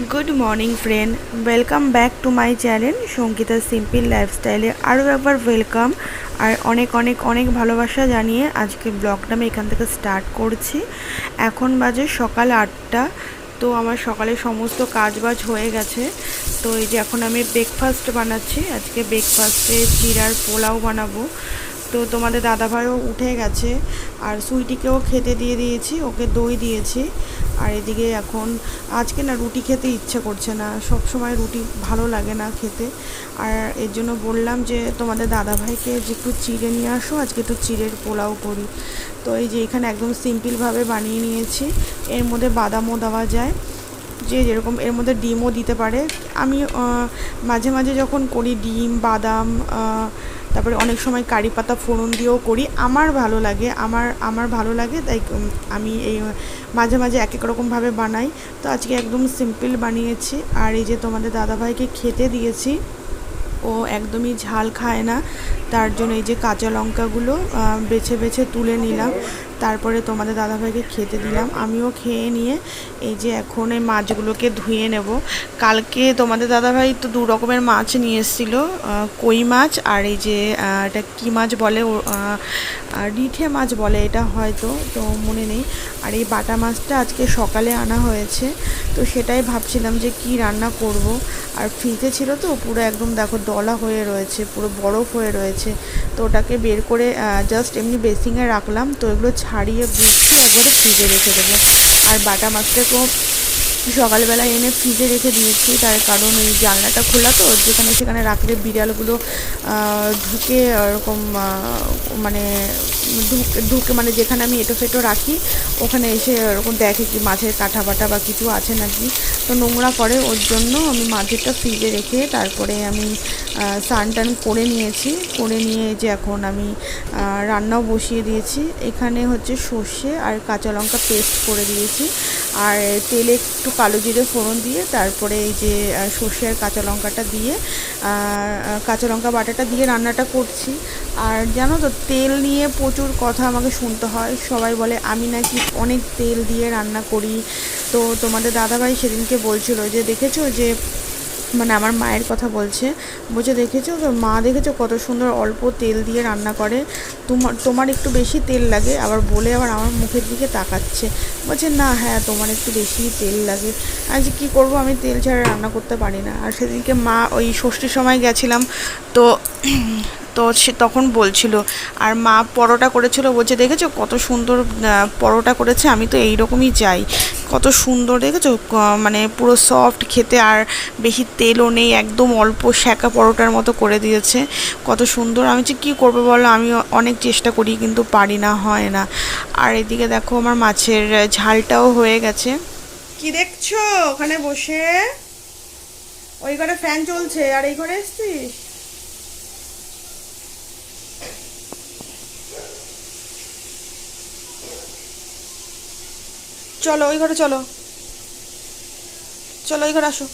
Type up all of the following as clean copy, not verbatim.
Good morning friend, welcome back to my channel Sangeeta simple लाइफस्टाइले आरो एकबार वेलकम और अनेक अनेक अनेक भालोबासा जानिए आज के ब्लगटा मैं एखान थेके स्टार्ट करछि। एखन बाजे सकाल 8टा। तो आमार सकाले समस्त काजबाज हये गेछे। तो এই যে এখন আমি ব্রেকফাস্ট বানাচ্ছি। আজকে ব্রেকফাস্টে চিড়ার পোলাও বানাবো। তো তোমাদের দাদাভাইও উঠে গেছে আর সুইটিকেও খেতে দিয়ে দিয়েছি, ওকে দই দিয়েছি। আর এদিকে এখন আজকে না রুটি খেতে ইচ্ছে করছে না, সব সময় রুটি ভালো লাগে না খেতে। আর এর জন্য বললাম যে তোমাদের দাদাভাইকে যে একটু চিড়ে নিয়ে আসো, আজকে একটু চিড়ের পোলাও করি। তো এই যে এখানে একদম সিম্পলভাবে বানিয়ে নিয়েছি। এর মধ্যে বাদামও দেওয়া যায়, যে যেরকম এর মধ্যে ডিমও দিতে পারে। আমি মাঝে মাঝে যখন করি ডিম বাদাম তারপরে অনেক সময় কারি পাতা ফোড়ন দিয়েও করি। আমার ভালো লাগে, আমার ভালো লাগে, তাই আমি এই মাঝে মাঝে এক এক রকমভাবে বানাই। তো আজকে একদম সিম্পল বানিয়েছি। আর এই যে তোমাদের দাদাভাইকে খেতে দিয়েছি, ও একদমই ঝাল খায় না, তার জন্য এই যে কাঁচা লঙ্কাগুলো বেছে বেছে তুলে নিলাম, তারপরে তোমাদের দাদাভাইকে খেতে দিলাম। আমিও খেয়ে নিয়ে এই যে এখন এই মাছগুলোকে ধুয়ে নেব। কালকে তোমাদের দাদাভাই তো দু রকমের মাছ নিয়ে এসেছিলো, কই মাছ আর এই যে এটা কী মাছ বলে, রিঠে মাছ বলে এটা হয়তো, তো মনে নেই। আর এই বাটা মাছটা আজকে সকালে আনা হয়েছে, তো সেটাই ভাবছিলাম যে কি রান্না করব। আর ফ্রিজে ছিল তো পুরো একদম দেখো দলা হয়ে রয়েছে, পুরো বরফ হয়ে রয়েছে। তো ওটাকে বের করে জাস্ট এমনি বেসিংয়ে রাখলাম। তো এগুলো ছাড়িয়ে গুছিয়ে একবারে ফ্রিজে রেখে দেবো। আর বাটা মাছটাকেও সকালবেলা এনে ফ্রিজে রেখে দিয়েছি, তার কারণ ওই জানলাটা খোলা, তো যেখানে সেখানে রাখলে বিড়ালগুলো ঢুকে এরকম মানে ঢুকে মানে যেখানে আমি এঁটো ফেটো রাখি ওখানে এসে এরকম দেখে কি মাছের কাঁটা বাটা বা কিছু আছে নাকি, তো নোংরা করে। ওর জন্য আমি মাছেরটা ফ্রিজে রেখে তারপরে আমি স্নান টান করে নিয়েছি। করে নিয়ে যে এখন আমি রান্নাও বসিয়ে দিয়েছি। এখানে হচ্ছে সর্ষে আর কাঁচা লঙ্কা পেস্ট করে দিয়েছি, আর তেলে একটু কালো জিরে ফোড়ন দিয়ে তারপরে এই যে সর্ষে আর কাঁচা লঙ্কাটা দিয়ে কাঁচা লঙ্কা বাটাটা দিয়ে রান্নাটা করছি। আর জানো তো তেল নিয়ে প্রচুর কথা আমাকে শুনতে হয়, সবাই বলে আমি নাকি অনেক তেল দিয়ে রান্না করি। তো তোমাদের দাদাভাই সেদিনকে বলছিল যে দেখেছো যে মানে আমার মায়ের কথা বলছে দেখেছো তো মা, দেখেছো কত সুন্দর অল্প তেল দিয়ে রান্না করে, তোমার একটু বেশি তেল লাগে। আবার বলে আবার আমার মুখের দিকে তাকাচ্ছে, বলছে না হ্যাঁ তোমার একটু বেশি তেল লাগে। আজ কি করব, আমি তেল ছাড়া রান্না করতে পারি না। আর সেদিনকে মা ওই ষষ্ঠীর সময় গেছিলাম, তো তো সে তখন বলছিল, আর মা পরোটা করেছিল, বলছে দেখেছো কত সুন্দর পরোটা করেছে, আমি তো এই রকমই চাই। কত সুন্দর দেখেছো, মানে পুরো সফট খেতে, আর বেশি তেলও নেই, একদম অল্প সেঁকা পরোটার মতো করে দিয়েছে, কত সুন্দর। আমি যে কী করবো বলো, আমি অনেক চেষ্টা করি কিন্তু পারি না, হয় না। আর এদিকে দেখো আমার মাছের ঝালটাও হয়ে গেছে। কি দেখছো ওখানে বসে? ওই ঘরে ফ্যান চলছে আর এই ঘরে এসছিস? চলো ওই ঘরে, চলো চলো ওই ঘরে আসো,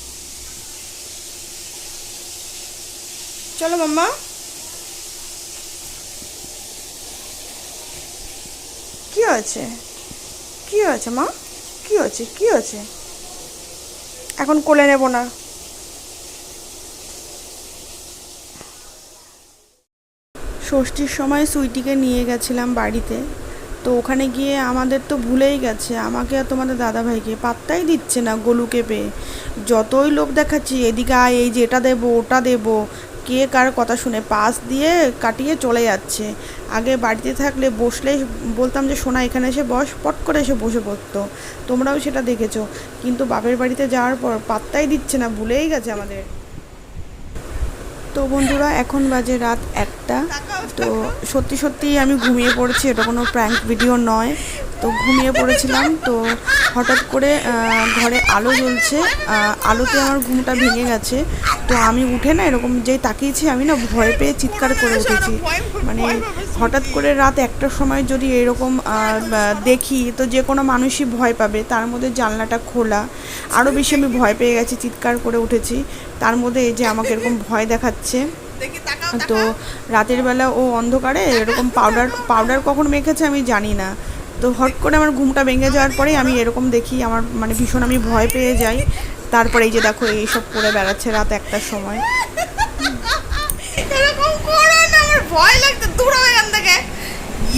চলো মাম্মা। কি হয়েছে, কি হয়েছে মা, কি হয়েছে, কি হয়েছে? এখন কোলে নেব না। ষষ্ঠীর সময় সুইটিকে নিয়ে গেছিলাম বাড়িতে, তো ওখানে গিয়ে আমাদের তো ভুলেই গেছে, আমাকে আর তোমাদের দাদাভাইকে পাত্তাই দিচ্ছে না গোলুকে পেয়ে। যতই লোক দেখাচ্ছি এদিকে আয়, এই যে এটা দেবো ওটা দেবো, কে কার কথা শুনে পাশ দিয়ে কাটিয়ে চলে যাচ্ছে। আগে বাড়িতে থাকলে বসলেই বলতাম যে সোনা এখানে এসে বস, পট করে এসে বসে পড়তো, তোমরাও সেটা দেখেছো। কিন্তু বাপের বাড়িতে যাওয়ার পর পাত্তাই দিচ্ছে না, ভুলেই গেছে আমাদের। তো বন্ধুরা এখন বাজে রাত 1টা। তো সত্যি সত্যি আমি ঘুমিয়ে পড়েছি, এটা কোনো প্র্যাঙ্ক ভিডিও নয়। তো ঘুমিয়ে পড়েছিলাম, তো হঠাৎ করে ঘরে আলো জ্বলছে, আলোতে আমার ঘুমটা ভেঙে গেছে। তো আমি উঠে না এরকম যেই তাকিয়েছি, আমি না ভয় পেয়ে চিৎকার করে উঠেছি। মানে হঠাৎ করে রাত 1টার সময় যদি এরকম দেখি, তো যে কোনো মানুষই ভয় পাবে, তার মধ্যে জানলাটা খোলা, আরও বেশি আমি ভয় পেয়ে গেছি, চিৎকার করে উঠেছি। তার মধ্যে এই যে আমাকে এরকম ভয় দেখাচ্ছে। তো রাতের বেলা ও অন্ধকারে এরকম পাউডার কখন মেখেছে আমি জানি না। তো হট করে আমার ঘুমটা ভেঙে যাওয়ার পরে আমি এরকম দেখি, আমার মানে ভীষণ আমি ভয় পেয়ে যাই। তারপরে এই যে দেখো এইসব করে বেড়াচ্ছে রাত 1টার সময়। এরকম করো না, আমার ভয় লাগছে, দূর হয়ে এখান থেকে।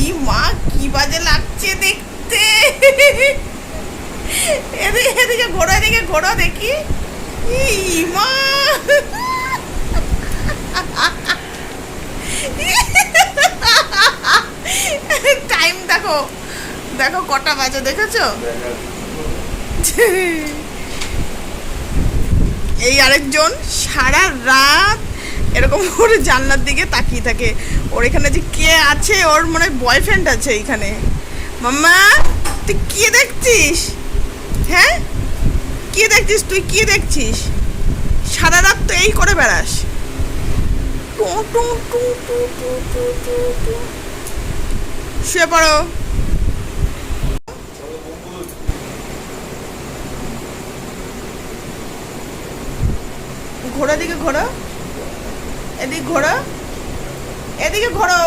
ই মা, কি বাজে লাগছে দেখতে। এদিকে ঘোরো, এদিকে ঘোরো দেখি। ই মা, টাইম দেখো, দেখো কটা বাজে দেখেছো। এই আরেকজন সারা রাত এরকম করে জানলার দিকে তাকিয়ে থাকে। ওর এখানে যে কে আছে, ওর মনে হয় বয়ফ্রেন্ড আছে এইখানে। মাম্মা, তুই কি দেখছিস? হ্যাঁ, কি দেখছিস তুই? কি দেখছিস? সারা রাত তো এই করে বেড়াস। শুয়ে পড়ো। ঘোড়া দিকে ঘোরো, এদিকে ঘোরো, এদিকে ঘোরো।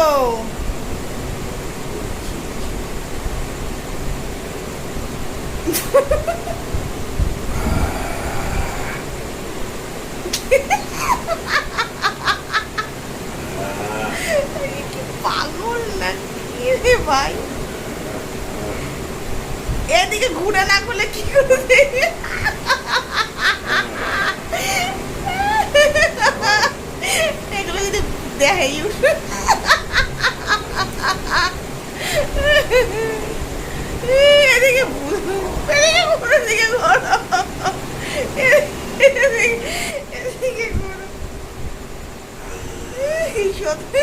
পাগল নাকি রে ভাই? এদিকে ঘুরে না করলে কি করবে? এগুলো যদি দেখে এদিকে এদিকে ঘুরো, এদিকে ঘোরো, এদিকে ঘোরো। সত্যি